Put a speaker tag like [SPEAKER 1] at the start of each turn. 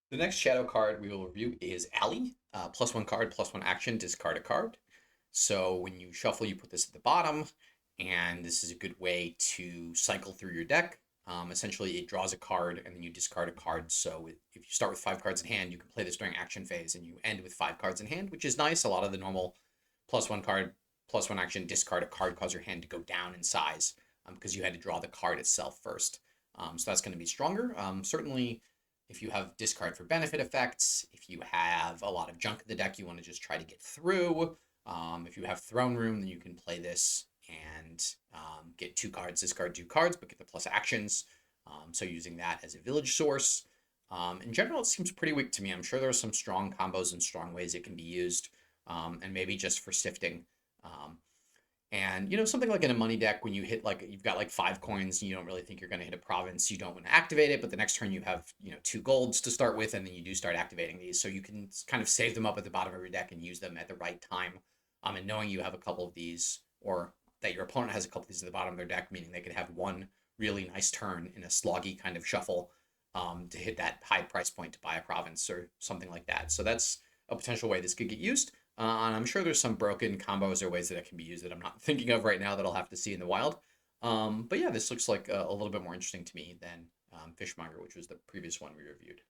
[SPEAKER 1] The next shadow card we will review is Alley. Plus one card, plus one action, discard a card. So when you shuffle, you put this at the bottom, and this is a good way to cycle through your deck. Essentially, it draws a card, and then you discard a card. So if you start with 5 cards in hand, you can play this during action phase, and you end with 5 cards in hand, which is nice. A lot of the normal plus one card, plus one action, discard a card cause your hand to go down in size because you had to draw the card itself first. So that's going to be stronger. Certainly, if you have discard for benefit effects, if you have a lot of junk in the deck you want to just try to get through, if you have throne room, then you can play this and get 2 cards, discard 2 cards, but get the plus actions. So using that as a village source. In general, it seems pretty weak to me. I'm sure there are some strong combos and strong ways it can be used, and maybe just for sifting. Um, and something like in a money deck, when you hit like you've got like 5 coins, and you don't really think you're going to hit a province, you don't want to activate it. But the next turn you have 2 golds to start with, and then you do start activating these, so you can kind of save them up at the bottom of your deck and use them at the right time. And knowing you have a couple of these, or that your opponent has a couple of these at the bottom of their deck, meaning they could have one really nice turn in a sloggy kind of shuffle to hit that high price point to buy a province or something like that. So that's a potential way this could get used. And I'm sure there's some broken combos or ways that it can be used that I'm not thinking of right now that I'll have to see in the wild. But yeah, this looks like a little bit more interesting to me than Fishmonger, which was the previous one we reviewed.